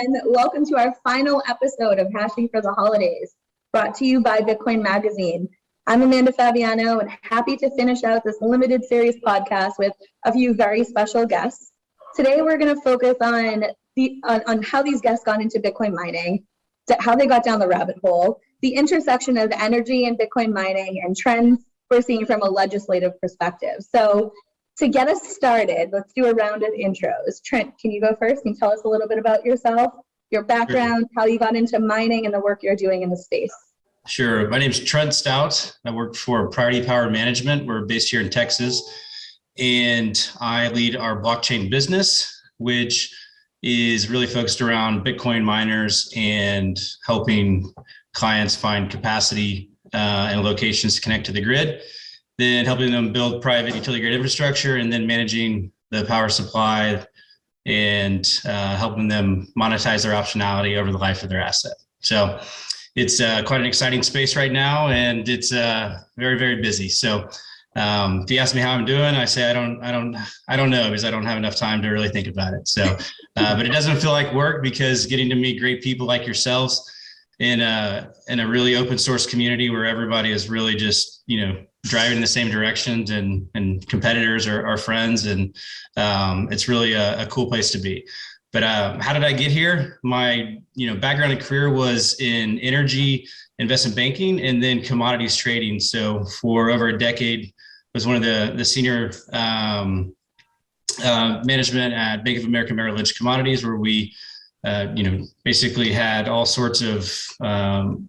everyone. Welcome to our final episode of Hashing for the Holidays, brought to you by Bitcoin Magazine. I'm Amanda Fabiano and happy to finish out this limited series podcast with a few very special guests. Today, we're going to focus on how these guests got into Bitcoin mining, how they got down the rabbit hole, the intersection of energy and Bitcoin mining, and trends we're seeing from a legislative perspective. So to get us started, let's do a round of intros. Trent, can you go first and tell us a little bit about yourself, your background, how you got into mining, and the work you're doing in the space? Sure. My name is Trent Stout. I work for Priority Power Management. We're based here in Texas, and I lead our blockchain business, which is really focused around Bitcoin miners and helping clients find capacity and locations to connect to the grid, then helping them build private utility grid infrastructure, and then managing the power supply and helping them monetize their optionality over the life of their asset. So it's quite an exciting space right now, and it's very, very busy. So if you ask me how I'm doing, I say I don't know, because I don't have enough time to really think about it. So, but it doesn't feel like work, because getting to meet great people like yourselves in a really open source community where everybody is really just, driving in the same directions, and competitors are friends, and it's really a cool place to be. But how did I get here? My background and career was in energy, investment banking, and then commodities trading. So for over a decade, was one of the senior management at Bank of America Merrill Lynch Commodities, where we basically had all sorts of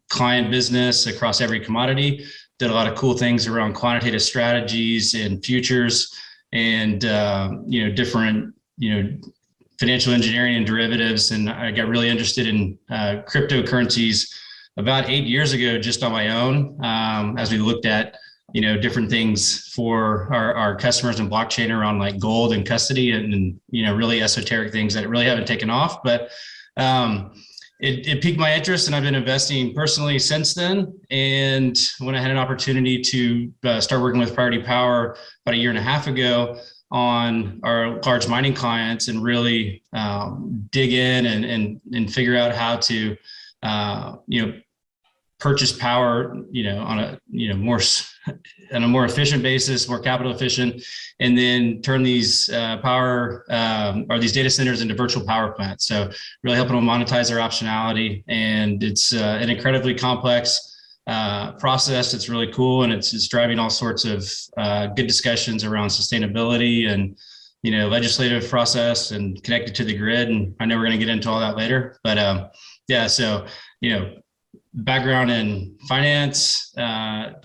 client business across every commodity. Did a lot of cool things around quantitative strategies and futures, and different financial engineering and derivatives. And I got really interested in cryptocurrencies about 8 years ago, just on my own, as we looked at different things for our customers in blockchain around like gold and custody, and really esoteric things that really haven't taken off. But it piqued my interest, and I've been investing personally since then. And when I had an opportunity to start working with Priority Power about a year and a half ago on our large mining clients, and really dig in and figure out how to purchase power on a more efficient basis, more capital efficient, and then turn these power or these data centers into virtual power plants. So really helping them monetize their optionality. And it's an incredibly complex process. It's really cool, and it's driving all sorts of good discussions around sustainability and legislative process and connected to the grid. And I know we're going to get into all that later, but so background in finance,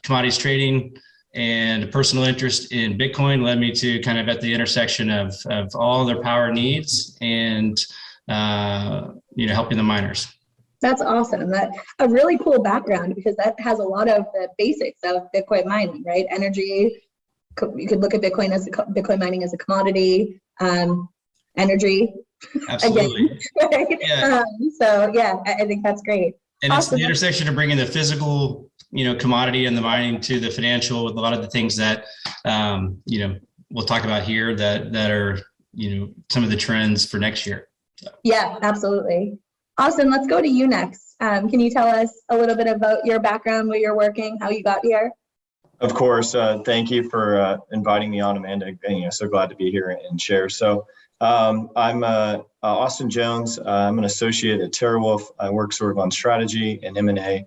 commodities trading, and a personal interest in Bitcoin led me to kind of at the intersection of all their power needs and helping the miners. That's awesome. That's a really cool background, because that has a lot of the basics of Bitcoin mining, right? Energy. You could look at Bitcoin mining as a commodity. Energy. Absolutely. Again, right? Yeah. I think that's great. And awesome. It's the intersection of bringing the physical, commodity and the mining to the financial, with a lot of the things that, we'll talk about here that are, some of the trends for next year. So. Yeah, absolutely. Awesome. Let's go to you next. Can you tell us a little bit about your background, where you're working, how you got here? Of course. Thank you for inviting me on, Amanda. So glad to be here and share. So I'm Austin Jones. I'm an associate at TeraWolf. I work sort of on strategy and M&A.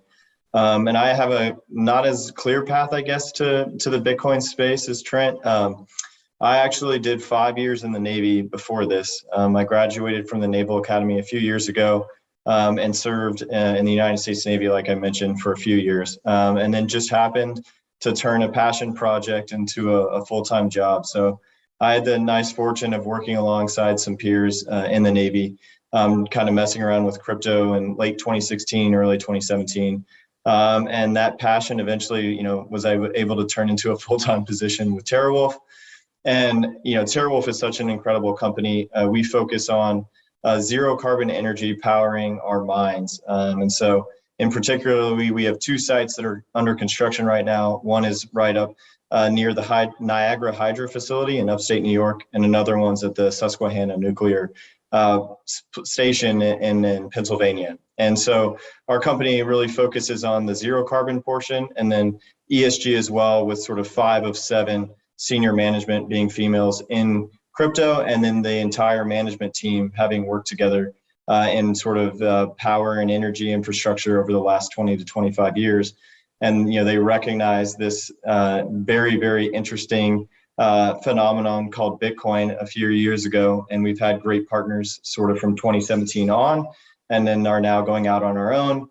And I have a not as clear path, I guess, to the Bitcoin space as Trent. I actually did 5 years in the Navy before this. I graduated from the Naval Academy a few years ago and served in the United States Navy, like I mentioned, for a few years. And then just happened to turn a passion project into a full-time job. So I had the nice fortune of working alongside some peers in the Navy, kind of messing around with crypto in late 2016, early 2017. And that passion eventually, was able to turn into a full-time position with TeraWolf. And, TeraWolf is such an incredible company. We focus on zero carbon energy powering our mines. And so in particular, we have two sites that are under construction right now. One is right up near the Niagara Hydro facility in upstate New York, and another one's at the Susquehanna Nuclear station in Pennsylvania. And so our company really focuses on the zero carbon portion, and then ESG as well, with sort of 5 of 7 senior management being females in crypto, and then the entire management team having worked together in sort of power and energy infrastructure over the last 20 to 25 years. And they recognize this very, very interesting phenomenon called Bitcoin a few years ago, and we've had great partners sort of from 2017 on, and then are now going out on our own.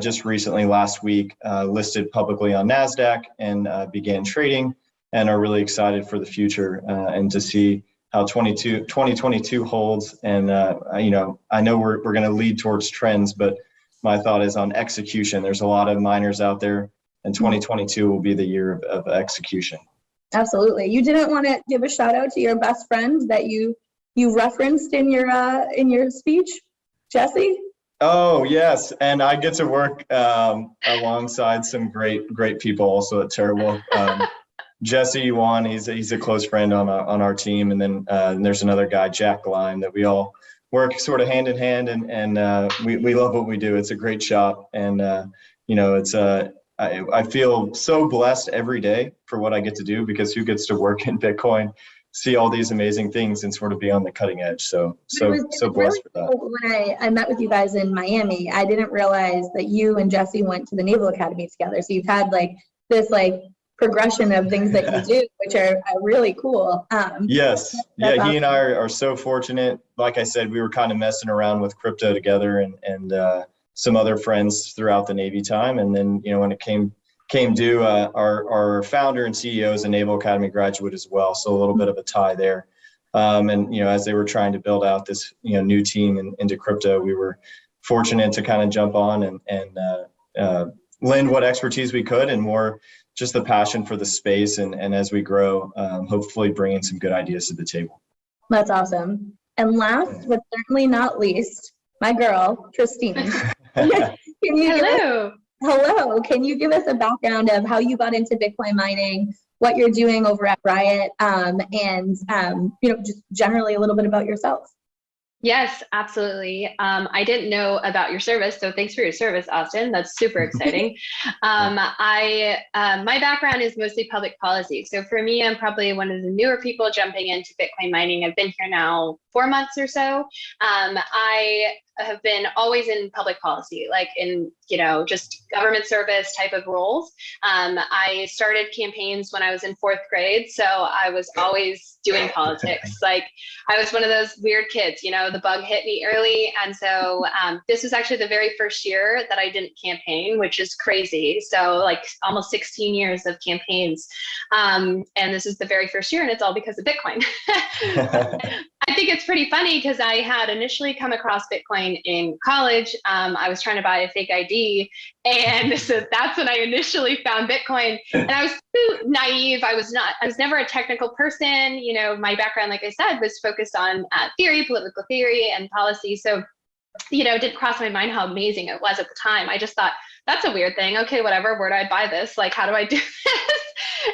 Just recently, last week, listed publicly on NASDAQ and began trading, and are really excited for the future and to see how 2022 holds. And I know we're going to lead towards trends, but my thought is on execution. There's a lot of miners out there, and 2022 will be the year of execution. Absolutely. You didn't want to give a shout out to your best friend that you referenced in your speech, Jesse? Oh, yes. And I get to work alongside some great people also at TeraWolf. Jesse Yuan, he's a close friend on our team. And then there's another guy, Jack Lime, that we all work sort of hand in hand, and we love what we do. It's a great shop. And, it's I feel so blessed every day for what I get to do, because who gets to work in Bitcoin, see all these amazing things, and sort of be on the cutting edge. So blessed really for that. Cool. When I met with you guys in Miami, I didn't realize that you and Jesse went to the Naval Academy together. So you've had this progression of things that you do, which are really cool. Yes. Yeah, awesome. he and I are so fortunate. Like I said, we were kind of messing around with crypto together, and some other friends throughout the Navy time. And then, when it came due, our founder and CEO is a Naval Academy graduate as well. So a little bit of a tie there. And, as they were trying to build out this, new team into crypto, we were fortunate to kind of jump on and lend what expertise we could, and more just the passion for the space. And as we grow, hopefully bringing some good ideas to the table. That's awesome. And last but certainly not least, my girl, Trystine. Hello. Can you give us a background of how you got into Bitcoin mining, what you're doing over at Riot, and just generally a little bit about yourself? Yes, absolutely. I didn't know about your service, so thanks for your service, Austin. That's super exciting. My background is mostly public policy. So for me, I'm probably one of the newer people jumping into Bitcoin mining. I've been here now 4 months or so. I have been always in public policy, like in, just government service type of roles. I started campaigns when I was in 4th grade, so I was always doing politics. Like, I was one of those weird kids, the bug hit me early. And so this was actually the very first year that I didn't campaign, which is crazy. So almost 16 years of campaigns. And this is the very first year, and it's all because of Bitcoin. I think it's pretty funny because I had initially come across Bitcoin in college. I was trying to buy a fake ID, and so that's when I initially found Bitcoin. And I was too naive. I was never a technical person. My background, like I said, was focused on theory, political theory, and policy. So, it didn't cross my mind how amazing it was at the time. I just thought, that's a weird thing. Okay, whatever. Where do I buy this? How do I do this?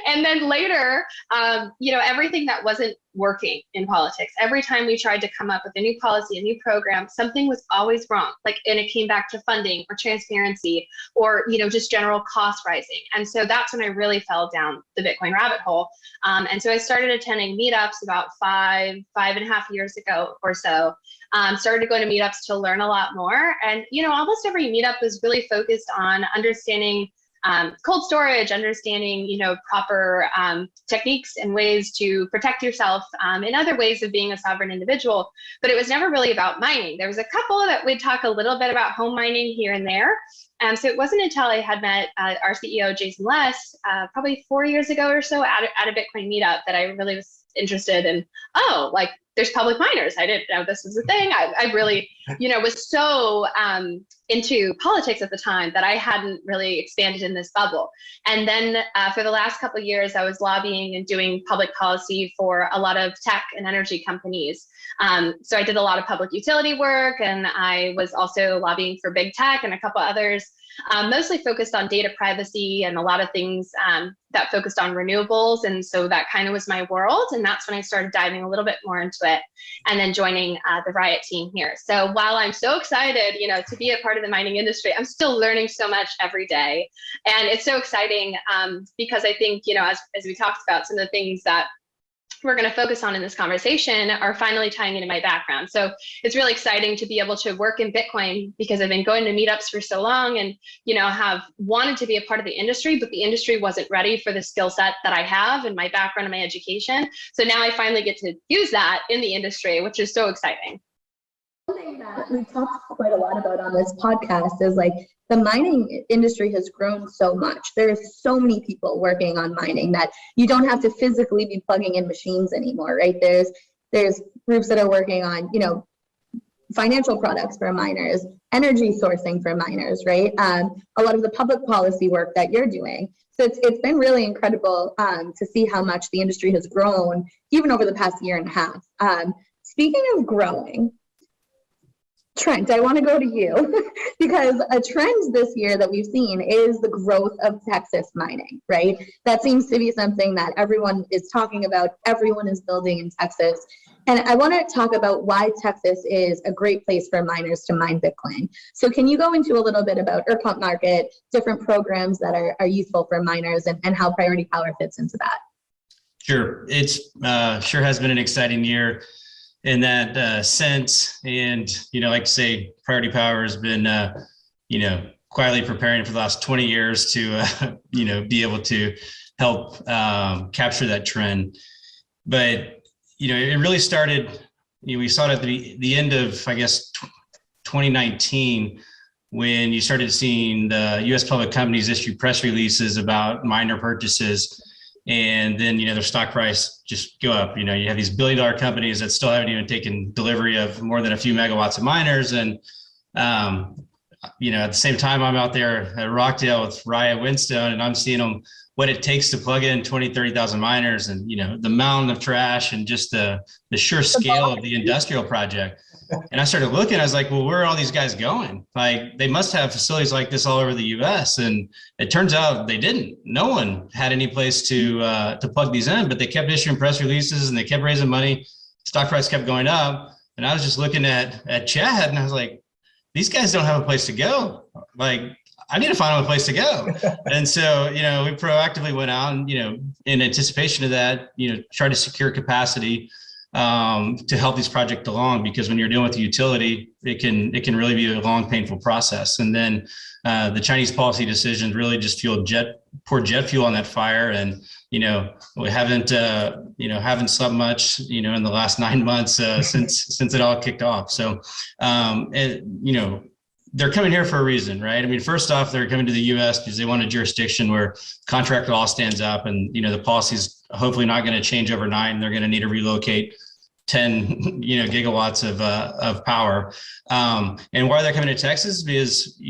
And then later, everything that wasn't working in politics, every time we tried to come up with a new policy, a new program, something was always wrong. And it came back to funding or transparency or, just general cost rising. And so that's when I really fell down the Bitcoin rabbit hole. And so I started attending meetups about 5.5 years ago or so. Started going to meetups to learn a lot more. And, almost every meetup was really focused on understanding cold storage, understanding, proper techniques and ways to protect yourself, and other ways of being a sovereign individual. But it was never really about mining. There was a couple that would talk a little bit about home mining here and there. So it wasn't until I had met our CEO, Jason Less, probably 4 years ago or so at a Bitcoin meetup that I really was interested in. There's public miners. I didn't know this was a thing. I really, was so into politics at the time that I hadn't really expanded in this bubble. And then for the last couple of years, I was lobbying and doing public policy for a lot of tech and energy companies. So I did a lot of public utility work, and I was also lobbying for big tech and a couple others, mostly focused on data privacy and a lot of things that focused on renewables. And so that kind of was my world. And that's when I started diving a little bit more into it and then joining the Riot team here. So while I'm so excited, to be a part of the mining industry, I'm still learning so much every day. And it's so exciting because I think, as we talked about, some of the things that we're going to focus on in this conversation are finally tying into my background. So it's really exciting to be able to work in Bitcoin because I've been going to meetups for so long and, have wanted to be a part of the industry, but the industry wasn't ready for the skill set that I have and my background and my education. So now I finally get to use that in the industry, which is so exciting. One thing that we've talked quite a lot about on this podcast is like the mining industry has grown so much. There's so many people working on mining that you don't have to physically be plugging in machines anymore, right? There's groups that are working on, financial products for miners, energy sourcing for miners, right? A lot of the public policy work that you're doing. So it's been really incredible to see how much the industry has grown even over the past year and a half. Speaking of growing, Trent, I want to go to you because a trend this year that we've seen is the growth of Texas mining, right? That seems to be something that everyone is talking about. Everyone is building in Texas. And I want to talk about why Texas is a great place for miners to mine Bitcoin. So can you go into a little bit about ERCOT market, different programs that are useful for miners and how Priority Power fits into that? Sure. It's sure has been an exciting year in that sense. And, like I say, Priority Power has been, quietly preparing for the last 20 years to, be able to help capture that trend. But, it really started, we saw it at the end of, I guess, 2019, when you started seeing the U.S. public companies issue press releases about miner purchases. And then, their stock price just go up. You have these billion-dollar companies that still haven't even taken delivery of more than a few megawatts of miners. And, at the same time, I'm out there at Rockdale with Riot Windstone, and I'm seeing them, what it takes to plug in 20, 30,000 miners and, the mountain of trash and just the sheer scale of the industrial project. And I started looking, I was like, well, where are all these guys going? Like, they must have facilities like this all over the US. And it turns out they didn't. No one had any place to plug these in, but they kept issuing press releases and they kept raising money. Stock price kept going up. And I was just looking at Chad and I was like, these guys don't have a place to go. Like, I need to find them a place to go. And so, we proactively went out and, in anticipation of that, try to secure capacity to help these projects along, because when you're dealing with the utility, it can really be a long, painful process. And then the Chinese policy decisions really just poured jet fuel on that fire. And, we haven't slept much, in the last 9 months since it all kicked off. So, they're coming here for a reason, right? I mean, first off, they're coming to the U.S. because they want a jurisdiction where contract law stands up, and the policy is hopefully not going to change overnight, and they're going to need to relocate 10 gigawatts of power. And why they're coming to Texas is,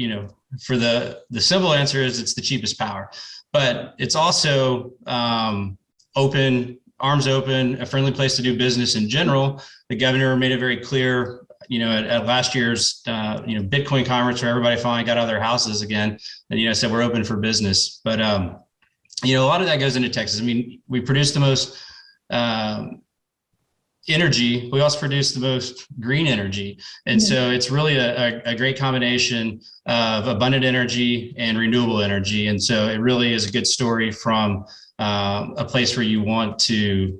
for the simple answer is it's the cheapest power, but it's also open, arms open, a friendly place to do business in general. The governor made it very clear, at last year's, Bitcoin conference, where everybody finally got out of their houses again, and, said we're open for business. But, a lot of that goes into Texas. I mean, we produce the most energy. We also produce the most green energy. And so it's really a great combination of abundant energy and renewable energy. And so it really is a good story from a place where you want to,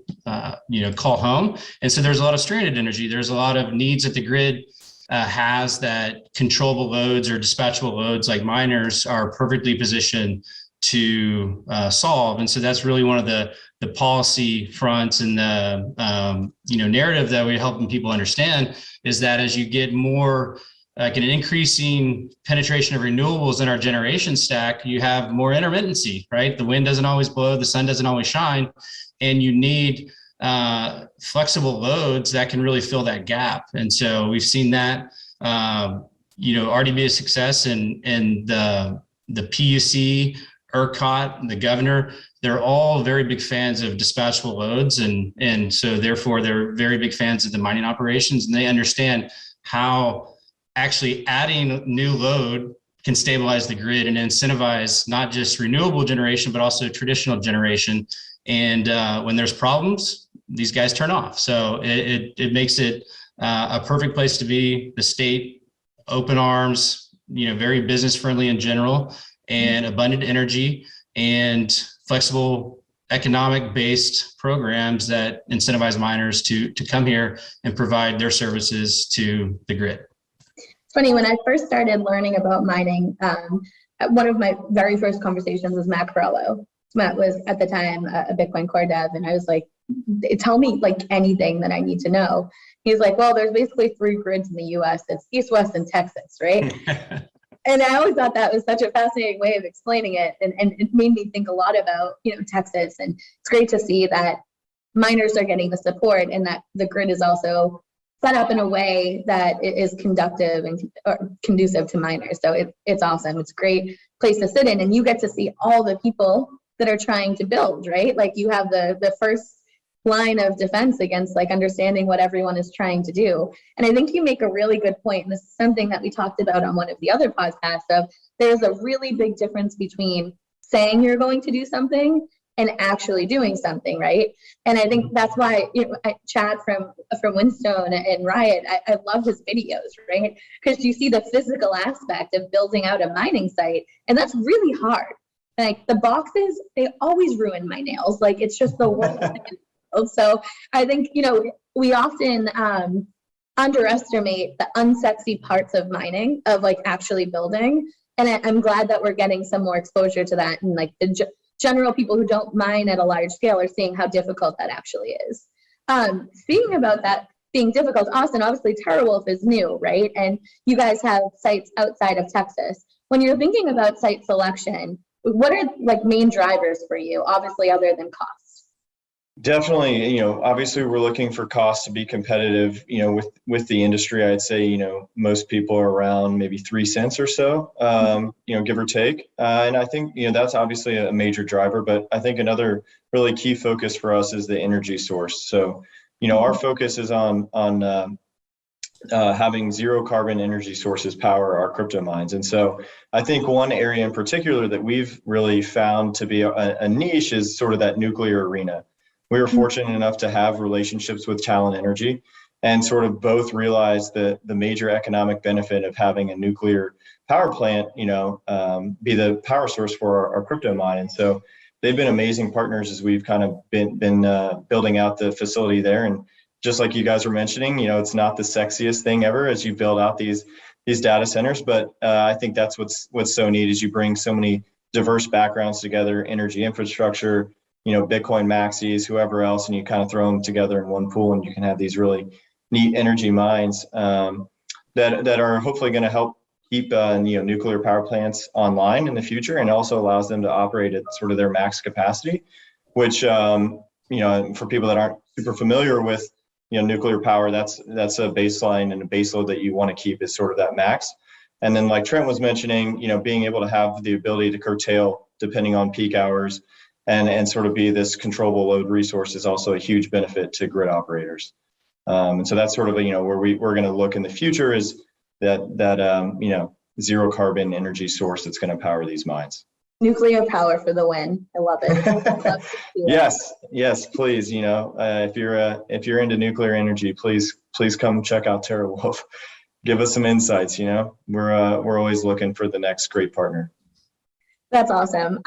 call home. And so there's a lot of stranded energy. There's a lot of needs that the grid has that controllable loads or dispatchable loads like miners are perfectly positioned to solve. And so that's really one of the policy fronts and the, narrative that we're helping people understand is that as you get more like an increasing penetration of renewables in our generation stack, you have more intermittency, right? The wind doesn't always blow, the sun doesn't always shine, and you need flexible loads that can really fill that gap. And so we've seen that, already be a success in the PUC, ERCOT, the governor. They're all very big fans of dispatchable loads. And so therefore they're very big fans of the mining operations, and they understand how actually adding new load can stabilize the grid and incentivize not just renewable generation, but also traditional generation. And when there's problems, these guys turn off. So it makes it a perfect place to be. The state, open arms, very business friendly in general, and abundant energy and flexible economic based programs that incentivize miners to come here and provide their services to the grid. It's funny, when I first started learning about mining, one of my very first conversations was Matt Corello. Matt was at the time a Bitcoin core dev, and I was like, tell me like anything that I need to know. He's like, well, there's basically 3 grids in the US. It's East, West, and Texas, right? And I always thought that was such a fascinating way of explaining it. And it made me think a lot about, Texas. And it's great to see that miners are getting the support and that the grid is also set up in a way that it is conducive and conducive to miners. So it's awesome. It's a great place to sit in. And you get to see all the people that are trying to build, right? Like you have the first line of defense against like understanding what everyone is trying to do. And I think you make a really good point. And this is something that we talked about on one of the other podcasts of there's a really big difference between saying you're going to do something and actually doing something, right? And I think that's why Chad from Windstone and Riot, I love his videos, right? Because you see the physical aspect of building out a mining site, and that's really hard. Like the boxes, they always ruin my nails. Like it's just the worst thing. So I think, we often underestimate the unsexy parts of mining, of like actually building. And I'm glad that we're getting some more exposure to that. And like the general people who don't mine at a large scale are seeing how difficult that actually is. Speaking about that being difficult, Austin, obviously TeraWulf is new, right? And you guys have sites outside of Texas. When you're thinking about site selection, what are like main drivers for you, obviously other than cost? Definitely, obviously we're looking for costs to be competitive, with the industry. I'd say, most people are around maybe 3 cents or so, give or take. And I think, that's obviously a major driver, but I think another really key focus for us is the energy source. So, our focus is on having zero carbon energy sources power our crypto mines. And so I think one area in particular that we've really found to be a niche is sort of that nuclear arena. We were fortunate enough to have relationships with Talon Energy and sort of both realize the major economic benefit of having a nuclear power plant, be the power source for our crypto mine. And so they've been amazing partners as we've kind of been building out the facility there. And just like you guys were mentioning, it's not the sexiest thing ever as you build out these data centers, but I think that's what's so neat is you bring so many diverse backgrounds together, energy infrastructure, Bitcoin maxis, whoever else, and you kind of throw them together in one pool, and you can have these really neat energy mines that are hopefully going to help keep nuclear power plants online in the future, and also allows them to operate at sort of their max capacity, which for people that aren't super familiar with nuclear power, that's a baseline and a baseload that you want to keep is sort of that max. And then like Trent was mentioning, being able to have the ability to curtail depending on peak hours and sort of be this controllable load resource is also a huge benefit to grid operators. And so that's sort of where we're going to look in the future is that zero carbon energy source that's going to power these mines. Nuclear power for the win. I love it. Yes, please. If you're into nuclear energy, please come check out TeraWulf. Give us some insights. We're always looking for the next great partner. That's awesome.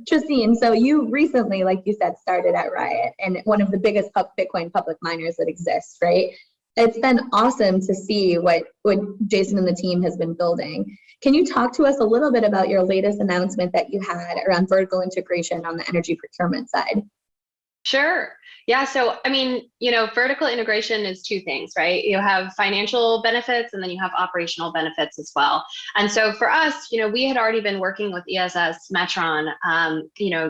Trystine, so you recently, like you said, started at Riot, and one of the biggest Bitcoin public miners that exists, right? It's been awesome to see what Jason and the team has been building. Can you talk to us a little bit about your latest announcement that you had around vertical integration on the energy procurement side? Sure. Yeah. So, vertical integration is 2 things, right? You have financial benefits and then you have operational benefits as well. And so for us, we had already been working with ESS Metron,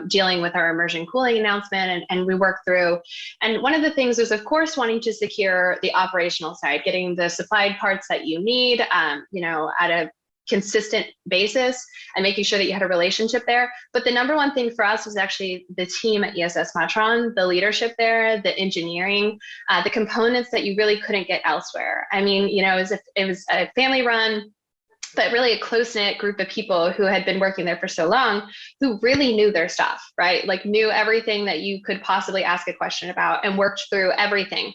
dealing with our immersion cooling announcement and we worked through. And one of the things was, of course, wanting to secure the operational side, getting the supplied parts that you need, at a consistent basis and making sure that you had a relationship there. But the number one thing for us was actually the team at ESS Metron, the leadership there, the engineering, the components that you really couldn't get elsewhere. It was a family run but really a close-knit group of people who had been working there for so long, who really knew their stuff, right? Like knew everything that you could possibly ask a question about, and worked through everything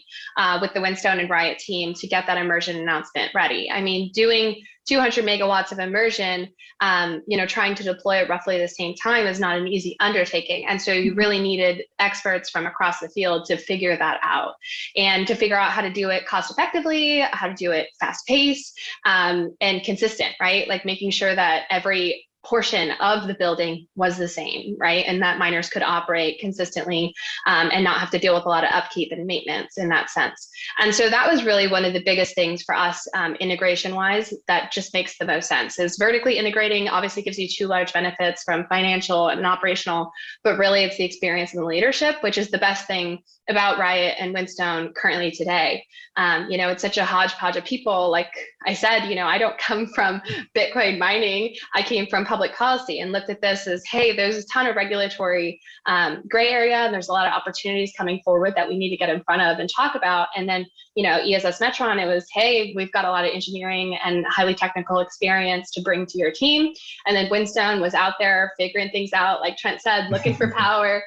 with the Windstone and Riot team to get that immersion announcement ready. I mean, doing 200 megawatts of immersion, trying to deploy at roughly the same time is not an easy undertaking. And so you really needed experts from across the field to figure that out, and to figure out how to do it cost effectively, how to do it fast paced, and consistent, right? Like making sure that every portion of the building was the same, right? And that miners could operate consistently and not have to deal with a lot of upkeep and maintenance in that sense. And so that was really one of the biggest things for us integration wise that just makes the most sense, is vertically integrating obviously gives you two large benefits from financial and operational, but really it's the experience and the leadership, which is the best thing about Riot and Windstone currently today. It's such a hodgepodge of people. Like I said, I don't come from Bitcoin mining. I came from public policy and looked at this as, hey, there's a ton of regulatory gray area, and there's a lot of opportunities coming forward that we need to get in front of and talk about. And then, ESS Metron, it was, hey, we've got a lot of engineering and highly technical experience to bring to your team. And then Windstone was out there figuring things out, like Trent said, looking for power,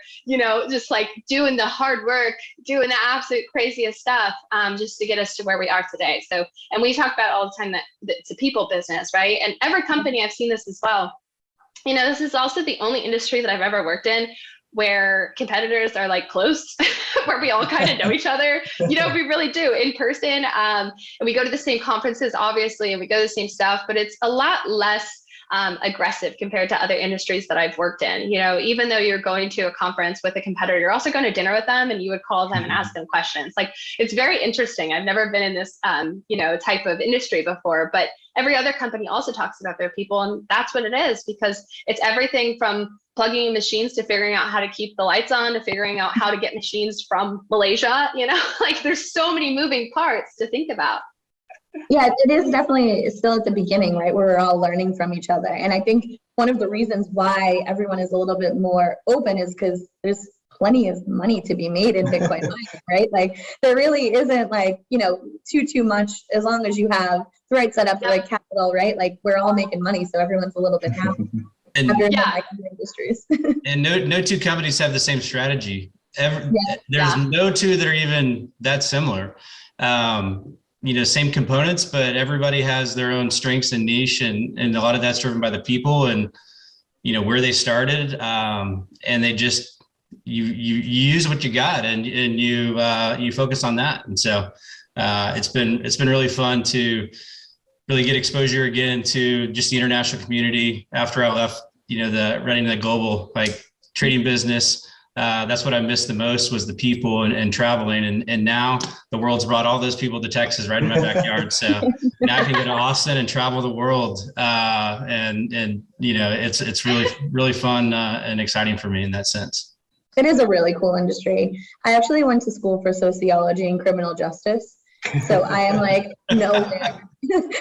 just like doing the hard work, doing the absolute craziest stuff, just to get us to where we are today. So, and we talk about all the time that it's a people business, right? And every company, I've seen this as well. This is also the only industry that I've ever worked in where competitors are like close, where we all kind of know each other. We really do in person. And we go to the same conferences, obviously, and we go to the same stuff, but it's a lot less aggressive compared to other industries that I've worked in. Even though you're going to a conference with a competitor, you're also going to dinner with them, and you would call them and ask them questions. Like, it's very interesting. I've never been in this, type of industry before, but every other company also talks about their people, and that's what it is, because it's everything from plugging in machines to figuring out how to keep the lights on, to figuring out how to get machines from Malaysia. Like there's so many moving parts to think about. Yeah, it is definitely still at the beginning, right? Where we're all learning from each other. And I think one of the reasons why everyone is a little bit more open is because there's plenty of money to be made in Bitcoin mining, right? Like there really isn't like, too much, as long as you have the right setup, the right capital, right? Like we're all making money, so everyone's a little bit happy. And industries. And no two companies have the same strategy. There's no two that are even that similar. Same components, but everybody has their own strengths and niche, and a lot of that's driven by the people and where they started, and they just you use what you got, and you focus on that. And so it's been really fun to really get exposure again to just the international community after I left running the global trading business. That's what I missed the most, was the people and traveling. And now the world's brought all those people to Texas right in my backyard. So now I can go to Austin and travel the world. It's really, really fun and exciting for me in that sense. It is a really cool industry. I actually went to school for sociology and criminal justice. So I am like, nowhere.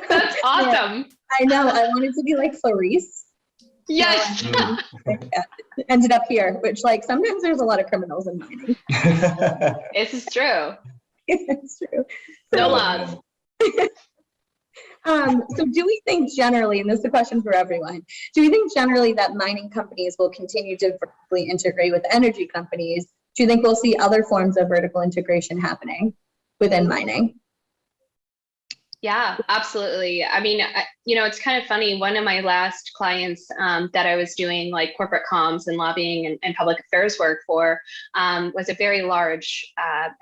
That's awesome. Yeah, I know. I wanted to be like Clarice. Yes. So, ended up here, which sometimes there's a lot of criminals in mining. This is true. It's true. No laws. So do we think generally, and this is a question for everyone, do you think generally that mining companies will continue to vertically integrate with energy companies? Do you think we'll see other forms of vertical integration happening within mining? Yeah, absolutely. I mean, it's kind of funny. One of my last clients that I was doing corporate comms and lobbying and public affairs work for was a very large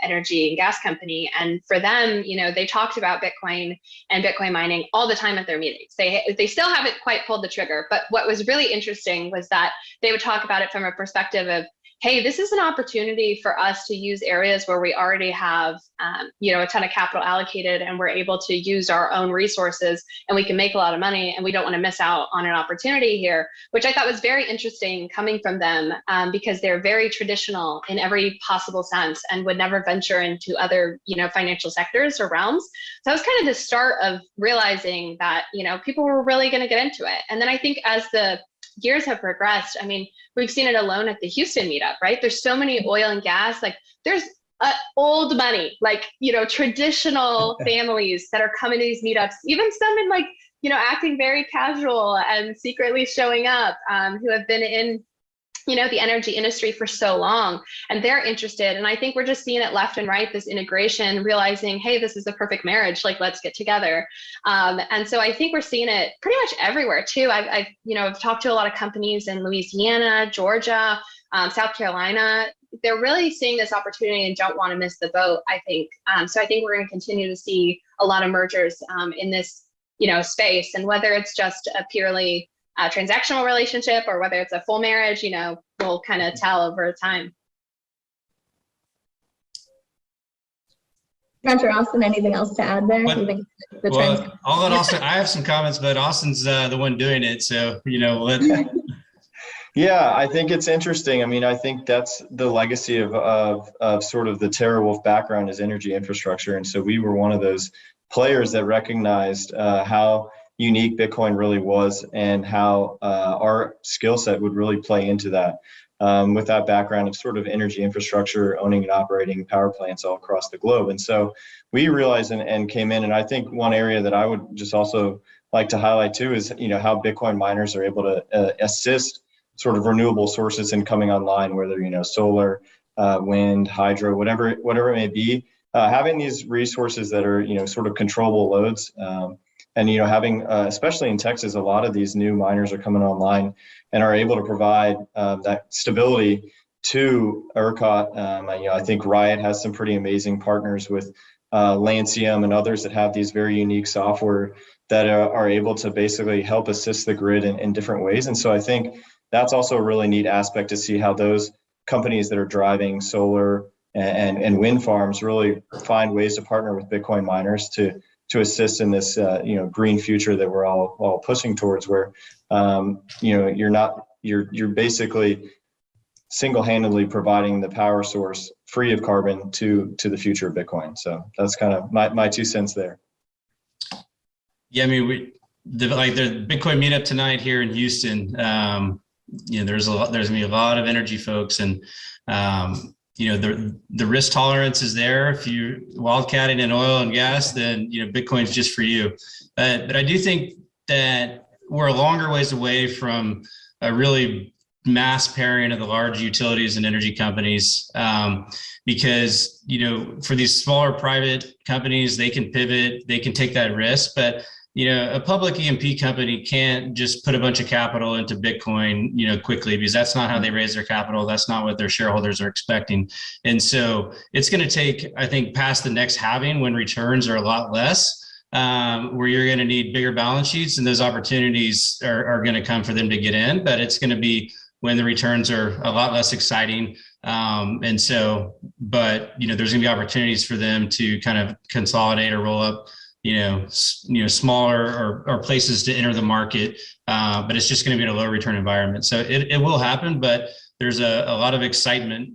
energy and gas company. And for them, they talked about Bitcoin and Bitcoin mining all the time at their meetings. They still haven't quite pulled the trigger. But what was really interesting was that they would talk about it from a perspective of, hey, this is an opportunity for us to use areas where we already have, a ton of capital allocated, and we're able to use our own resources, and we can make a lot of money, and we don't want to miss out on an opportunity here, which I thought was very interesting coming from them, because they're very traditional in every possible sense and would never venture into other, financial sectors or realms. So that was kind of the start of realizing that, people were really going to get into it. And then I think as the years have progressed, I mean, we've seen it alone at the Houston meetup, right? There's so many oil and gas, there's old money, traditional families that are coming to these meetups, even some in acting very casual and secretly showing up, who have been in the energy industry for so long, and they're interested. And I think we're just seeing it left and right, this integration, realizing, hey, this is the perfect marriage, like, let's get together. And so I think we're seeing it pretty much everywhere too. I've talked to a lot of companies in Louisiana, Georgia, South Carolina. They're really seeing this opportunity and don't want to miss the boat, I think. So I think we're going to continue to see a lot of mergers in this, space. And whether it's just a purely transactional relationship or whether it's a full marriage, we'll kind of tell over time. Trent or Austin, anything else to add there? I'll let Austin. I have some comments, but Austin's the one doing it, so Yeah, I think it's interesting. I mean, I think that's the legacy of sort of the TerraWolf background is energy infrastructure, and so we were one of those players that recognized how unique Bitcoin really was and how our skill set would really play into that. With that background of sort of energy infrastructure, owning and operating power plants all across the globe. And so we realized and came in, and I think one area that I would just also like to highlight too is, how Bitcoin miners are able to assist sort of renewable sources in coming online, whether, solar, wind, hydro, whatever it may be, having these resources that are, sort of controllable loads. And, having, especially in Texas, a lot of these new miners are coming online and are able to provide that stability to ERCOT. I think Riot has some pretty amazing partners with Lancium and others that have these very unique software that are able to basically help assist the grid in different ways. And so I think that's also a really neat aspect to see how those companies that are driving solar and wind farms really find ways to partner with Bitcoin miners to assist in this green future that we're all pushing towards, where you're basically single-handedly providing the power source free of carbon to the future of Bitcoin. So that's kind of my 2 cents there. Yeah, I mean, the Bitcoin meetup tonight here in Houston. There's gonna be a lot of energy folks, and the risk tolerance is there. If you wildcatting in oil and gas, then Bitcoin's just for you. But I do think that we're a longer ways away from a really mass pairing of the large utilities and energy companies, because for these smaller private companies, they can pivot, they can take that risk, but a public E&P company can't just put a bunch of capital into Bitcoin, quickly, because that's not how they raise their capital. That's not what their shareholders are expecting. And so it's going to take, I think, past the next halving, when returns are a lot less, where you're going to need bigger balance sheets, and those opportunities are going to come for them to get in, but it's going to be when the returns are a lot less exciting. And so, but, there's going to be opportunities for them to kind of consolidate or roll up smaller or places to enter the market, but it's just going to be in a low return environment. So it will happen, but there's a lot of excitement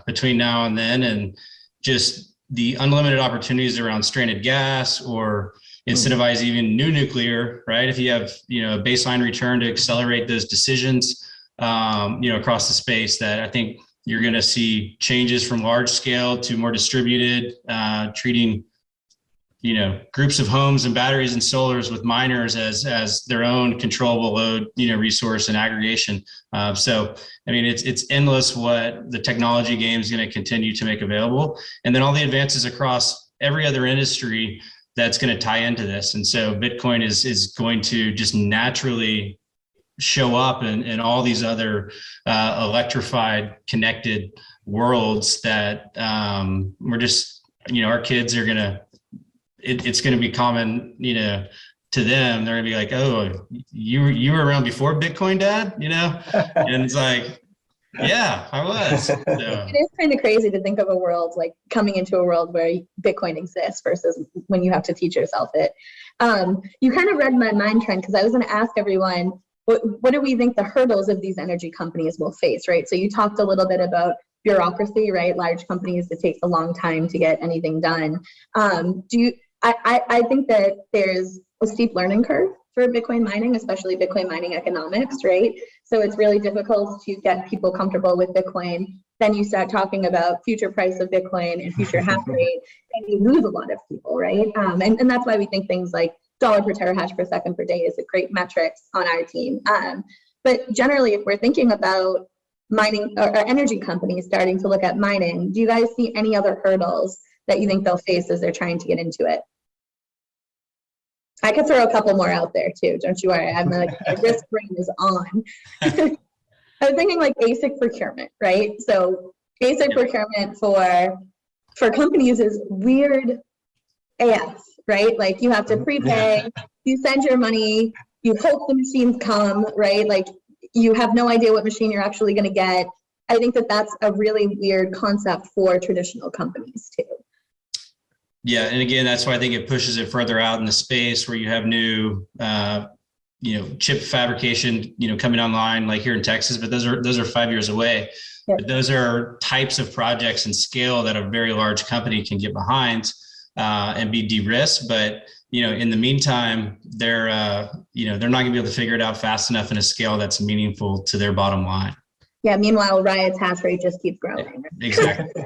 between now and then, and just the unlimited opportunities around stranded gas, or incentivize even new nuclear, right? If you have a baseline return to accelerate those decisions, across the space, that I think you're going to see changes from large scale to more distributed, treating groups of homes and batteries and solars with miners as their own controllable load, resource and aggregation. So, I mean, it's endless what the technology game is going to continue to make available. And then all the advances across every other industry that's going to tie into this. And so Bitcoin is going to just naturally show up in all these other electrified, connected worlds that we're just, our kids are going to, it's going to be common, to them. They're going to be like, oh, you were around before Bitcoin, Dad, and it's like, yeah, I was. So. It is kind of crazy to think of a world, like coming into a world where Bitcoin exists versus when you have to teach yourself it. You kind of read my mind, Trent, because I was going to ask everyone, what do we think the hurdles of these energy companies will face, right? So you talked a little bit about bureaucracy, right? Large companies, it takes a long time to get anything done. I think that there's a steep learning curve for Bitcoin mining, especially Bitcoin mining economics, right? So it's really difficult to get people comfortable with Bitcoin. Then you start talking about future price of Bitcoin and future hash rate, and you lose a lot of people, right? And that's why we think things like dollar per terahash per second per day is a great metrics on our team. But generally, if we're thinking about mining or energy companies starting to look at mining, do you guys see any other hurdles that you think they'll face as they're trying to get into it? I could throw a couple more out there too, don't you worry. I'm like, my risk brain is on. I was thinking like ASIC procurement, right? So ASIC procurement for companies is weird AF, right? Like you have to prepay, you send your money, you hope the machines come, right? Like you have no idea what machine you're actually going to get. I think that that's a really weird concept for traditional companies too. Yeah, and again, that's why I think it pushes it further out in the space where you have new, chip fabrication, coming online, like here in Texas. But those are 5 years away. Yeah. But those are types of projects and scale that a very large company can get behind and be de-risked. But in the meantime, they're not going to be able to figure it out fast enough in a scale that's meaningful to their bottom line. Yeah. Meanwhile, Riot's hash rate just keeps growing. Exactly.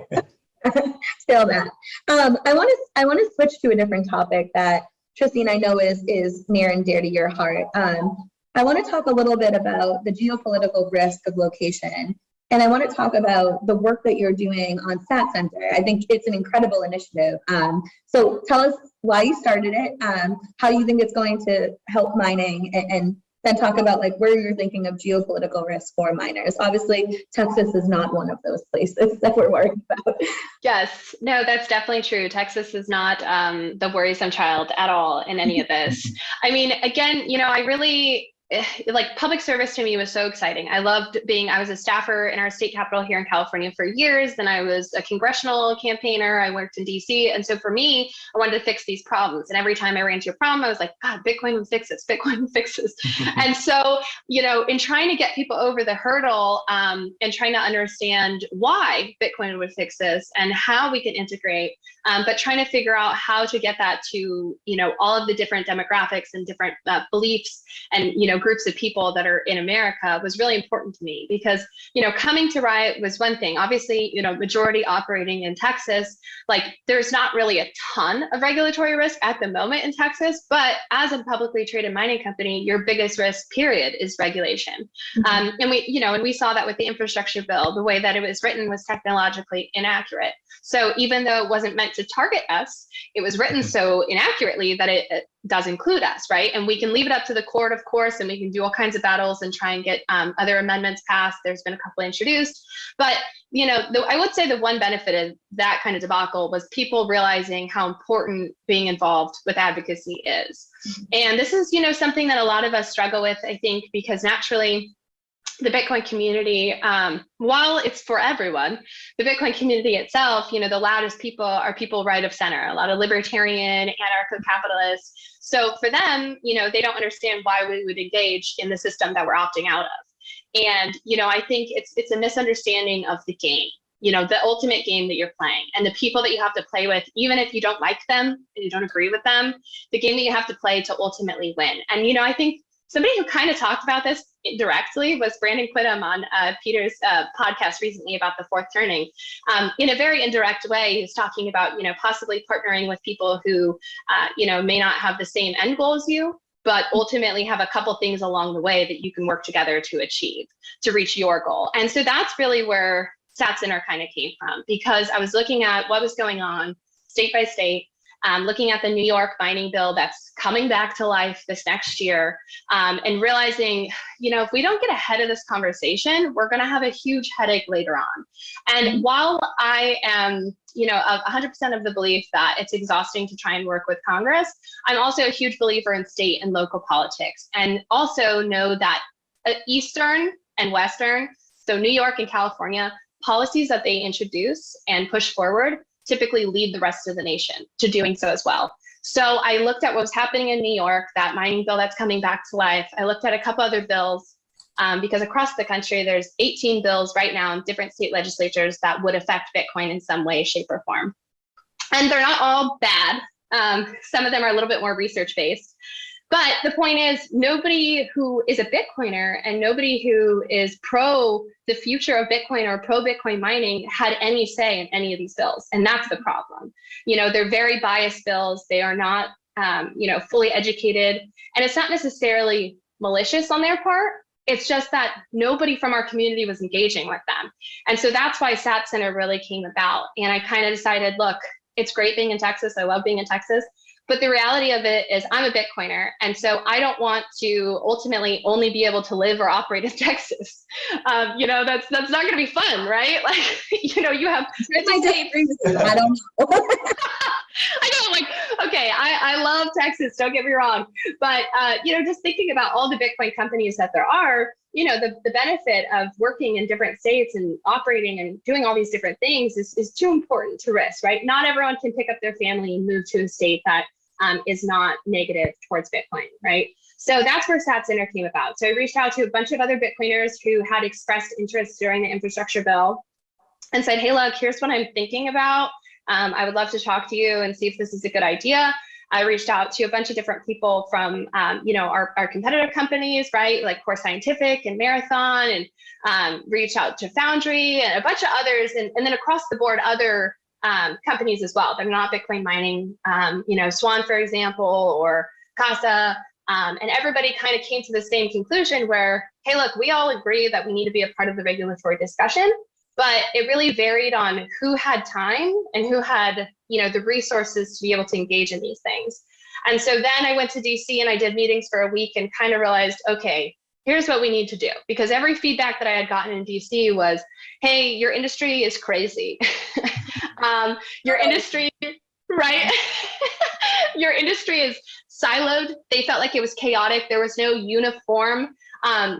Still that. I want to switch to a different topic that Trystine, I know is near and dear to your heart. I want to talk a little bit about the geopolitical risk of location, and I want to talk about the work that you're doing on Stat Center. I think it's an incredible initiative. So tell us why you started it, how you think it's going to help mining, and then talk about like where you're thinking of geopolitical risk for miners. Obviously, Texas is not one of those places that we're worried about. Yes, no, that's definitely true. Texas is not the worrisome child at all in any of this. I mean, again, I really, like public service to me was so exciting. I was a staffer in our state capitol here in California for years. Then I was a congressional campaigner. I worked in DC. And so for me, I wanted to fix these problems. And every time I ran into a problem, I was like, God, Bitcoin would fix this. Bitcoin would fix this. And so, in trying to get people over the hurdle and trying to understand why Bitcoin would fix this and how we can integrate, but trying to figure out how to get that to, all of the different demographics and different beliefs and, groups of people that are in America was really important to me because, coming to Riot was one thing. Obviously, majority operating in Texas, like there's not really a ton of regulatory risk at the moment in Texas, but as a publicly traded mining company, your biggest risk period is regulation. And we saw that with the infrastructure bill, the way that it was written was technologically inaccurate. So even though it wasn't meant to target us, it was written so inaccurately that it does include us, right? And we can leave it up to the court, of course, and we can do all kinds of battles and try and get other amendments passed. There's been a couple introduced, but I would say the one benefit of that kind of debacle was people realizing how important being involved with advocacy is. And this is, something that a lot of us struggle with, I think, because naturally, the Bitcoin community, while it's for everyone, the Bitcoin community itself, the loudest people are people right of center, a lot of libertarian, anarcho-capitalists. So for them, they don't understand why we would engage in the system that we're opting out of. And, I think it's a misunderstanding of the game, the ultimate game that you're playing and the people that you have to play with, even if you don't like them and you don't agree with them, the game that you have to play to ultimately win. And, I think somebody who kind of talked about this directly was Brandon Quittem on Peter's podcast recently about the fourth turning. In a very indirect way, he was talking about, possibly partnering with people who, may not have the same end goal as you, but ultimately have a couple things along the way that you can work together to achieve, to reach your goal. And so that's really where Stat Center kind of came from, because I was looking at what was going on state by state, looking at the New York mining bill that's coming back to life this next year, and realizing, if we don't get ahead of this conversation, we're going to have a huge headache later on. And while I am, 100% of the belief that it's exhausting to try and work with Congress, I'm also a huge believer in state and local politics, and also know that Eastern and Western, so New York and California, policies that they introduce and push forward typically lead the rest of the nation to doing so as well. So I looked at what was happening in New York, that mining bill that's coming back to life. I looked at a couple other bills because across the country, there's 18 bills right now in different state legislatures that would affect Bitcoin in some way, shape, or form. And they're not all bad. Some of them are a little bit more research-based. But the point is, nobody who is a Bitcoiner and nobody who is pro the future of Bitcoin or pro Bitcoin mining had any say in any of these bills. And that's the problem. They're very biased bills. They are not fully educated. And it's not necessarily malicious on their part. It's just that nobody from our community was engaging with them. And so that's why SAT Center really came about. And I kind of decided, look, it's great being in Texas. I love being in Texas. But the reality of it is I'm a Bitcoiner. And so I don't want to ultimately only be able to live or operate in Texas. That's not going to be fun, right? Like, you have. I don't know. I know, like, okay, I love Texas, don't get me wrong. But, just thinking about all the Bitcoin companies that there are, the benefit of working in different states and operating and doing all these different things is too important to risk, right? Not everyone can pick up their family and move to a state that is not negative towards Bitcoin, right? So that's where SAT Center came about. So I reached out to a bunch of other Bitcoiners who had expressed interest during the infrastructure bill and said, hey, look, here's what I'm thinking about. I would love to talk to you and see if this is a good idea. I reached out to a bunch of different people from, our competitor companies, right? Like Core Scientific and Marathon, and reached out to Foundry and a bunch of others. And then across the board, other companies as well. They're not Bitcoin mining, Swan, for example, or Casa. And everybody kind of came to the same conclusion where, hey, look, we all agree that we need to be a part of the regulatory discussion. But it really varied on who had time and who had, the resources to be able to engage in these things. And so then I went to DC and I did meetings for a week and kind of realized, okay, here's what we need to do. Because every feedback that I had gotten in DC was, hey, your industry is crazy. Your industry, right? Your industry is siloed. They felt like it was chaotic. There was no uniform.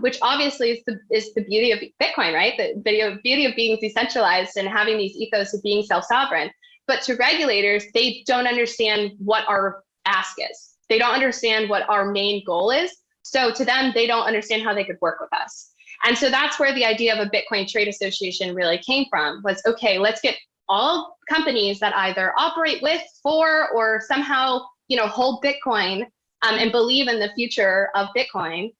Which obviously is the beauty of Bitcoin, right? The beauty of being decentralized and having these ethos of being self-sovereign. But to regulators, they don't understand what our ask is. They don't understand what our main goal is. So to them, they don't understand how they could work with us. And so that's where the idea of a Bitcoin trade association really came from, was, okay, let's get all companies that either operate with, for, or somehow, hold Bitcoin and believe in the future of Bitcoin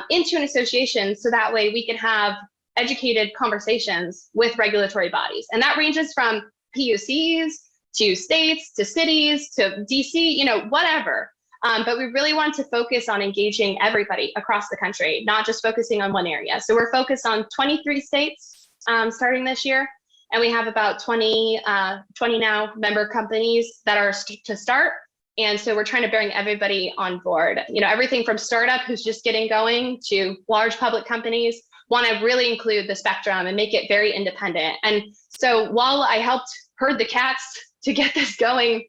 into an association, so that way we can have educated conversations with regulatory bodies. And that ranges from PUCs to states to cities to DC, whatever. But we really want to focus on engaging everybody across the country, not just focusing on one area. So we're focused on 23 states starting this year. And we have about 20 now member companies that are to start. And so we're trying to bring everybody on board, everything from startup who's just getting going to large public companies, want to really include the spectrum and make it very independent. And so while I helped herd the cats to get this going,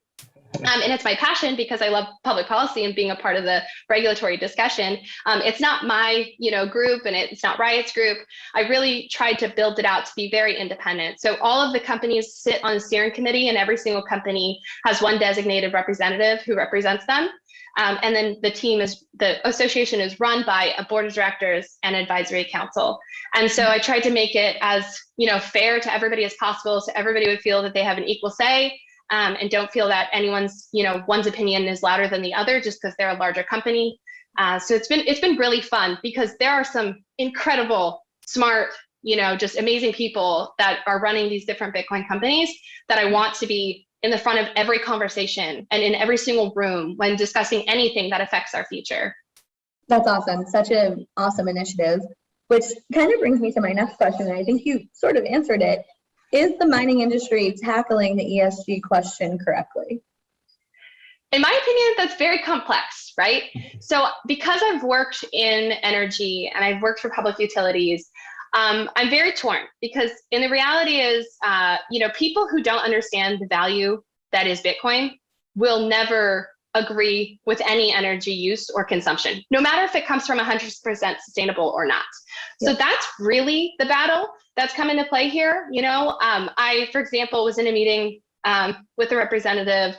and it's my passion because I love public policy and being a part of the regulatory discussion. It's not my, group, and it's not Riot's group. I really tried to build it out to be very independent. So all of the companies sit on the steering committee, and every single company has one designated representative who represents them. And then the association is run by a board of directors and advisory council. And so I tried to make it as, fair to everybody as possible, so everybody would feel that they have an equal say. And don't feel that one's opinion is louder than the other just because they're a larger company. So it's been really fun because there are some incredible, smart, just amazing people that are running these different Bitcoin companies that I want to be in the front of every conversation and in every single room when discussing anything that affects our future. That's awesome. Such an awesome initiative, which kind of brings me to my next question. And I think you sort of answered it. Is the mining industry tackling the ESG question correctly? In my opinion, that's very complex, right? So because I've worked in energy and I've worked for public utilities, I'm very torn because the reality is, people who don't understand the value that is Bitcoin will never agree with any energy use or consumption, no matter if it comes from 100% sustainable or not. So that's really the battle that's come into play here. I, for example, was in a meeting with a representative,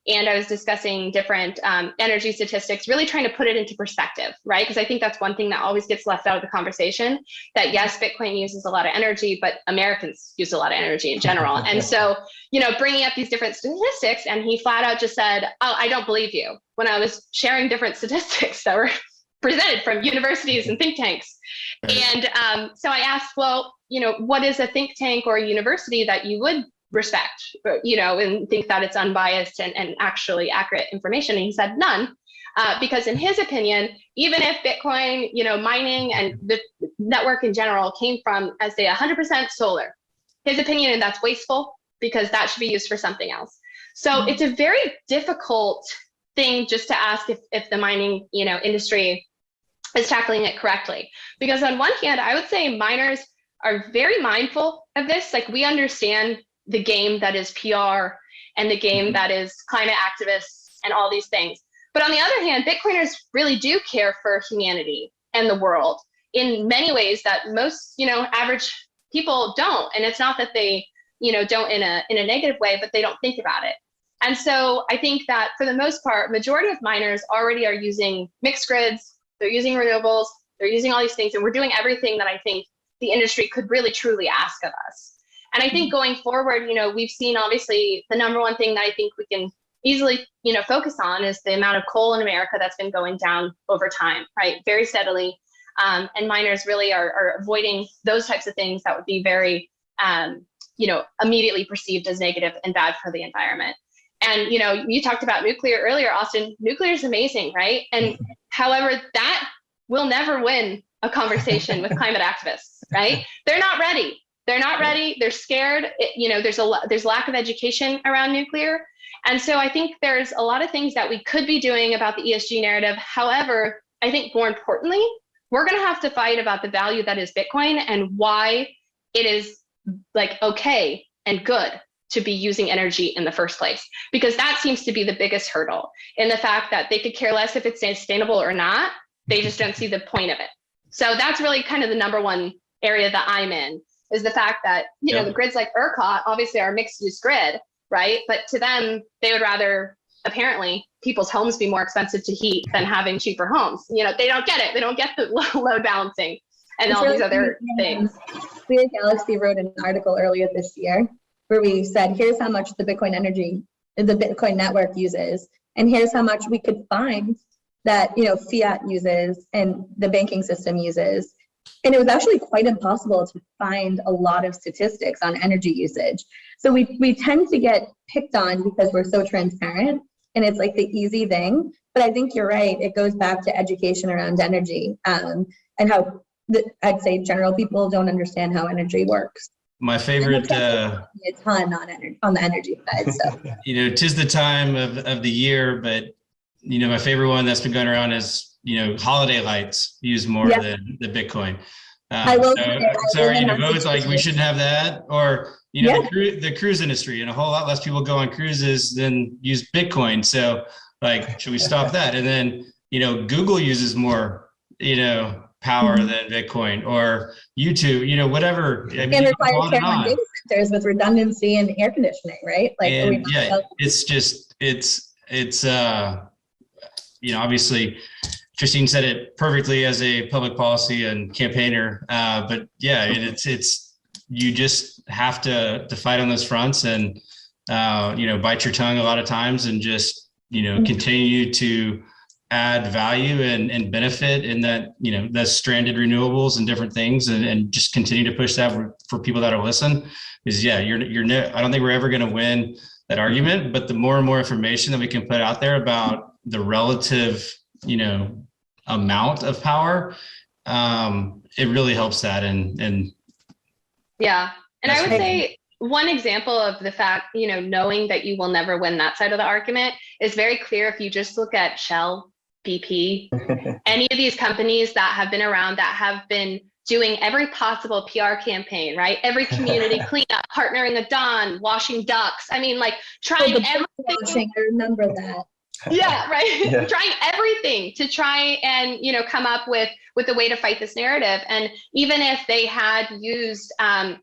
and I was discussing different energy statistics, really trying to put it into perspective, right? Because I think that's one thing that always gets left out of the conversation, that yes, Bitcoin uses a lot of energy, but Americans use a lot of energy in general. And so, bringing up these different statistics, and he flat out just said, oh, I don't believe you, when I was sharing different statistics that were presented from universities and think tanks. And so I asked, well, what is a think tank or a university that you would respect, and think that it's unbiased and actually accurate information. And he said none, because in his opinion, even if Bitcoin, mining and the network in general came from, as say, 100% solar, his opinion, and that's wasteful because that should be used for something else. So it's a very difficult thing just to ask if the mining, industry is tackling it correctly. Because on one hand, I would say miners are very mindful of this. Like, we understand the game that is PR and the game that is climate activists and all these things. But on the other hand, Bitcoiners really do care for humanity and the world in many ways that most, average people don't. And it's not that they, don't in a negative way, but they don't think about it. And so I think that for the most part, majority of miners already are using mixed grids, they're using renewables, they're using all these things, and we're doing everything that I think the industry could really truly ask of us. And I think going forward, we've seen obviously the number one thing that I think we can easily, focus on is the amount of coal in America that's been going down over time, right? Very steadily. And miners really are avoiding those types of things that would be very, immediately perceived as negative and bad for the environment. And, you talked about nuclear earlier, Austin. Nuclear is amazing, right? And however, that will never win a conversation with climate activists, right? They're not ready. They're not ready. They're scared. There's lack of education around nuclear. And so I think there's a lot of things that we could be doing about the ESG narrative. However, I think more importantly, we're going to have to fight about the value that is Bitcoin and why it is okay and good to be using energy in the first place, because that seems to be the biggest hurdle in the fact that they could care less if it's sustainable or not. They just don't see the point of it. So that's really kind of the number one area that I'm in, is the fact that, the grids like ERCOT obviously are a mixed use grid, right? But to them, they would rather, apparently, people's homes be more expensive to heat than having cheaper homes. They don't get it. They don't get the load balancing and all these other things. We at Galaxy wrote an article earlier this year where we said, here's how much the Bitcoin network uses, and here's how much we could find that, fiat uses and the banking system uses. And it was actually quite impossible to find a lot of statistics on energy usage. So we tend to get picked on because we're so transparent and it's like the easy thing. But I think you're right. It goes back to education around energy, and how I'd say general people don't understand how energy works. My favorite, a ton on the energy side. So, 'tis the time of the year, but, my favorite one that's been going around is, holiday lights use more than the Bitcoin. I will votes like we shouldn't have that, or, the cruise industry, and a whole lot less people go on cruises than use Bitcoin. So should we stop that? And then, Google uses more, power than Bitcoin, or YouTube, whatever. And requires cameron data centers with redundancy and air conditioning, right? Obviously Trystine said it perfectly as a public policy and campaigner. But it's you just have to fight on those fronts and, bite your tongue a lot of times and just, continue to add value and benefit in that, the stranded renewables and different things, and just continue to push that for people that are listening. Is I don't think we're ever going to win that argument, but the more and more information that we can put out there about the relative, amount of power, it really helps that. And yeah. And I would say one example of the fact, knowing that you will never win that side of the argument is very clear if you just look at Shell, BP, any of these companies that have been around, that have been doing every possible PR campaign, right? Every community cleanup, partnering with Dawn, washing ducks. I mean, trying everything. I remember that. Yeah, right. Yeah. Trying everything to try and, come up with a way to fight this narrative. And even if they had used,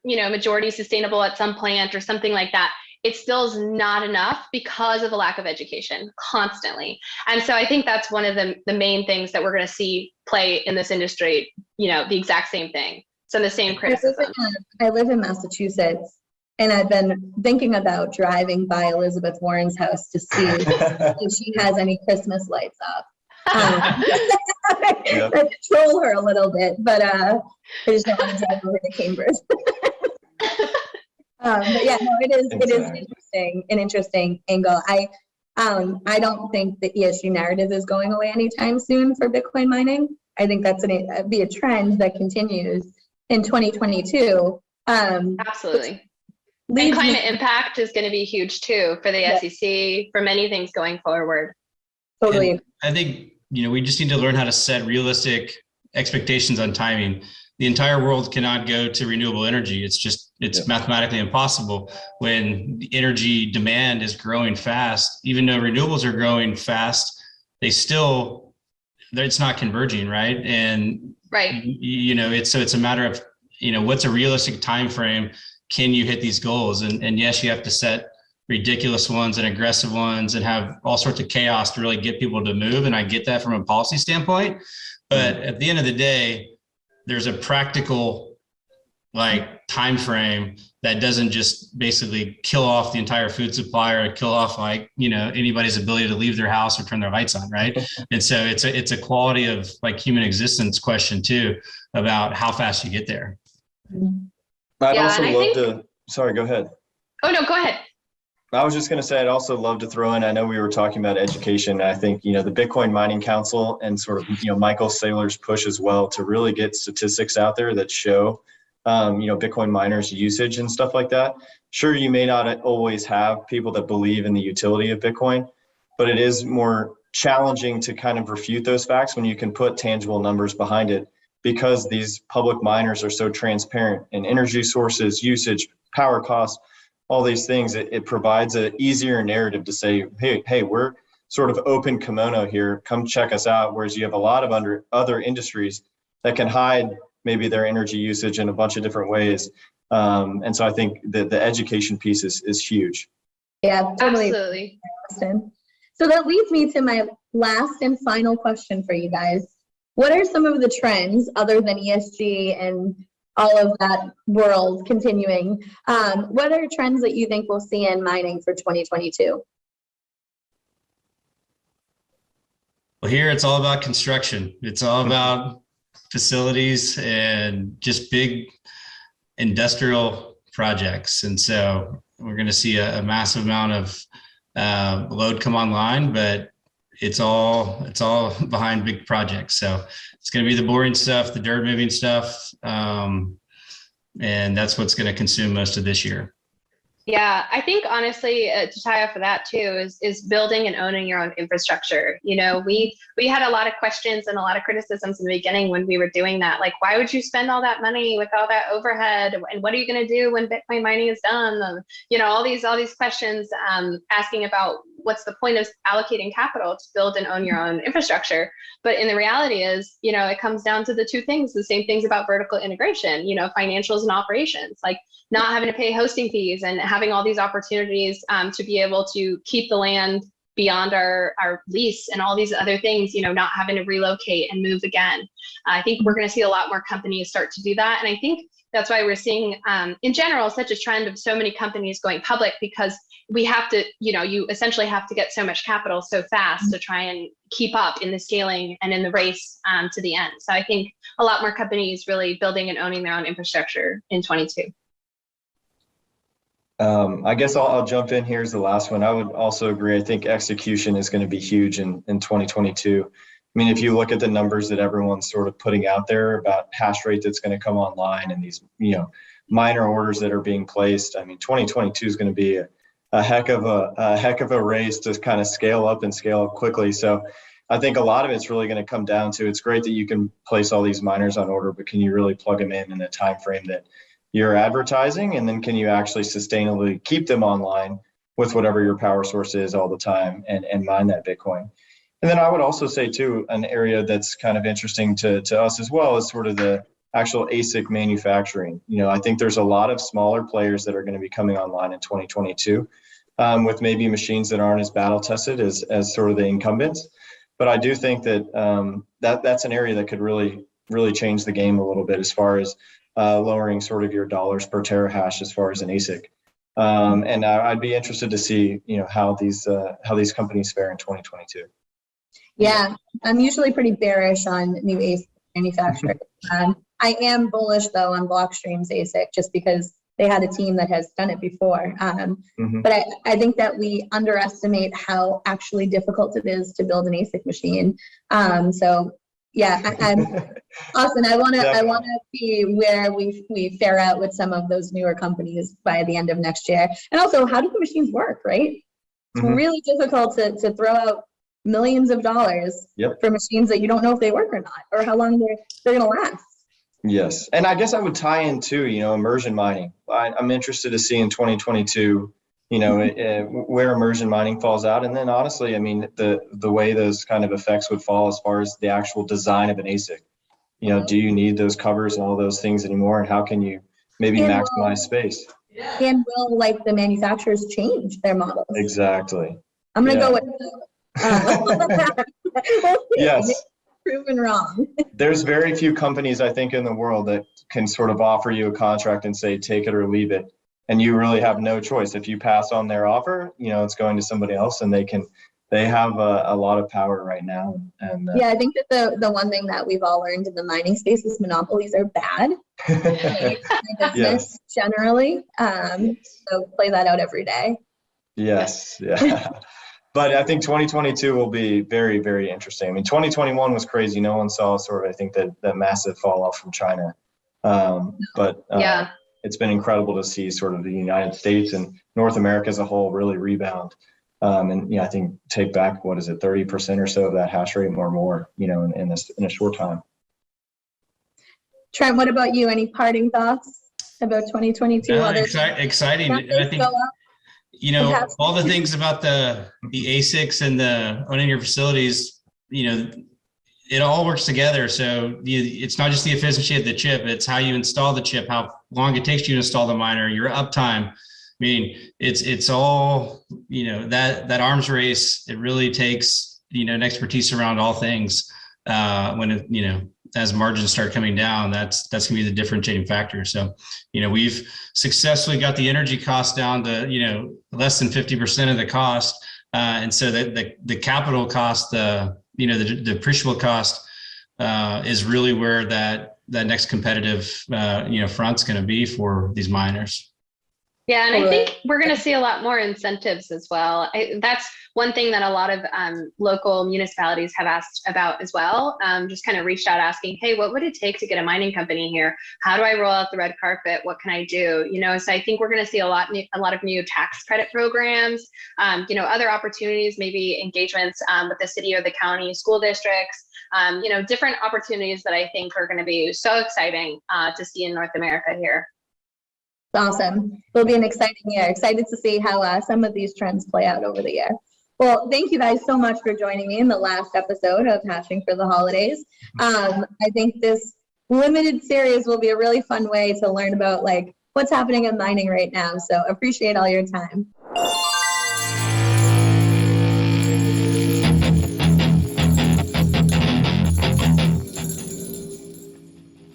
majority sustainable at some plant or something like that, it still is not enough because of the lack of education constantly. And so I think that's one of the main things that we're going to see play in this industry, the exact same thing. So the same criticism. I live in Massachusetts, and I've been thinking about driving by Elizabeth Warren's house to see if she has any Christmas lights up. To troll her a little bit, but I just don't want to drive over to Cambridge. But yeah, no, it is Exactly. an interesting angle. I don't think the ESG narrative is going away anytime soon for Bitcoin mining. I think that's be a trend that continues in 2022. Absolutely. And Leads climate me, impact is going to be huge too for the yeah, SEC, for many things going forward. totally. And I think, we just need to learn how to set realistic expectations on timing. The entire world cannot go to renewable energy. It's mathematically impossible when the energy demand is growing fast. Even though renewables are growing fast, it's not converging, right? And right, it's a matter of, what's a realistic time frame? Can you hit these goals? And yes, you have to set ridiculous ones and aggressive ones and have all sorts of chaos to really get people to move. And I get that from a policy standpoint. But at the end of the day, there's a practical time frame that doesn't just basically kill off the entire food supply or kill off anybody's ability to leave their house or turn their lights on, right? And so it's a quality of human existence question too, about how fast you get there. I'd also love to, sorry, go ahead. Oh no, go ahead. I was just going to say, I'd also love to throw in, I know we were talking about education. I think, the Bitcoin Mining Council and sort of, Michael Saylor's push as well to really get statistics out there that show, Bitcoin miners' usage and stuff like that. Sure, you may not always have people that believe in the utility of Bitcoin, but it is more challenging to kind of refute those facts when you can put tangible numbers behind it, because these public miners are so transparent in energy sources, usage, power costs, all these things. It provides an easier narrative to say, hey, we're sort of open kimono here. Come check us out. Whereas you have a lot of other industries that can hide maybe their energy usage in a bunch of different ways. And so I think that the education piece is huge. Yeah, totally. Absolutely. So that leads me to my last and final question for you guys. What are some of the trends other than ESG and all of that world continuing? What are trends that you think we'll see in mining for 2022? Well, here it's all about construction. It's all about facilities and just big industrial projects. And so we're going to see a massive amount of load come online, but it's all behind big projects. So it's going to be the boring stuff, the dirt moving stuff. And that's what's going to consume most of this year. Yeah, I think honestly, to tie off of that too, is building and owning your own infrastructure. We had a lot of questions and a lot of criticisms in the beginning when we were doing that. Like, why would you spend all that money with all that overhead? And what are you going to do when Bitcoin mining is done? All these questions asking about what's the point of allocating capital to build and own your own infrastructure. But in the reality is, it comes down to the two things, the same things about vertical integration, financials and operations, like not having to pay hosting fees and having all these opportunities to be able to keep the land beyond our lease and all these other things, not having to relocate and move again. I think we're going to see a lot more companies start to do that. And I think that's why we're seeing, in general, such a trend of so many companies going public, because we have to, you essentially have to get so much capital so fast to try and keep up in the scaling and in the race to the end. So I think a lot more companies really building and owning their own infrastructure in 22. I guess I'll jump in here as the last one. I would also agree. I think execution is going to be huge in 2022. I mean, if you look at the numbers that everyone's sort of putting out there about hash rate that's going to come online and these, minor orders that are being placed, I mean, 2022 is going to be a heck of a race to kind of scale up quickly. So I think a lot of it's really going to come down to, it's great that you can place all these miners on order, but can you really plug them in a time frame that you're advertising, and then can you actually sustainably keep them online with whatever your power source is all the time and mine that Bitcoin. And then I would also say too, an area that's kind of interesting to us as well is sort of the actual ASIC manufacturing. I think there's a lot of smaller players that are going to be coming online in 2022 with maybe machines that aren't as battle tested as sort of the incumbents. But I do think that that's an area that could really change the game a little bit as far as lowering sort of your dollars per terahash as far as an ASIC. And I'd be interested to see, how these companies fare in 2022. Yeah, I'm usually pretty bearish on new ASIC manufacturers. I am bullish though on Blockstream's ASIC, just because they had a team that has done it before. But I think that we underestimate how actually difficult it is to build an ASIC machine. So yeah, Austin, I want to see where we fare out with some of those newer companies by the end of next year. And also, how do the machines work, right? It's really difficult to throw out millions of dollars for machines that you don't know if they work or not, or how long they're going to last. Yes. And I guess I would tie in too, immersion mining. I'm interested to see in 2022, where immersion mining falls out. And then honestly, I mean, the way those kind of effects would fall as far as the actual design of an ASIC. Do you need those covers and all those things anymore? And how can you maybe maximize space? And will the manufacturers change their models? Exactly. I'm going to go with yes. Proven wrong. There's very few companies, I think, in the world that can sort of offer you a contract and say, take it or leave it. And you really have no choice. If you pass on their offer, it's going to somebody else, and they have a lot of power right now. And I think that the one thing that we've all learned in the mining space is monopolies are bad. Business generally. So play that out every day. Yes. Yeah. But I think 2022 will be very, very interesting. I mean, 2021 was crazy. No one saw sort of, I think, that massive fall off from China. But it's been incredible to see sort of the United States and North America as a whole really rebound. And I think take back, 30% or so of that hash rate or more, in a short time. Trent, what about you? Any parting thoughts about 2022? Exciting. I think, all the things about the ASICs and the owning your facilities, it all works together. So it's not just the efficiency of the chip, it's how you install the chip, how long it takes you to install the miner, your uptime. I mean, it's all, that arms race, it really takes, an expertise around all things. When as margins start coming down, that's going to be the differentiating factor. So, we've successfully got the energy cost down to, less than 50% of the cost. And so that the capital cost, the depreciable cost is really where that next competitive, front's going to be for these miners. Yeah, and I think we're going to see a lot more incentives as well. That's one thing that a lot of local municipalities have asked about as well. Just kind of reached out asking, hey, what would it take to get a mining company here? How do I roll out the red carpet? What can I do? So I think we're going to see a lot of new tax credit programs, other opportunities, maybe engagements with the city or the county school districts, different opportunities that I think are going to be so exciting to see in North America here. Awesome. It'll be an exciting year. Excited to see how some of these trends play out over the year. Well, thank you guys so much for joining me in the last episode of Hashing for the Holidays. I think this limited series will be a really fun way to learn about what's happening in mining right now. So appreciate all your time.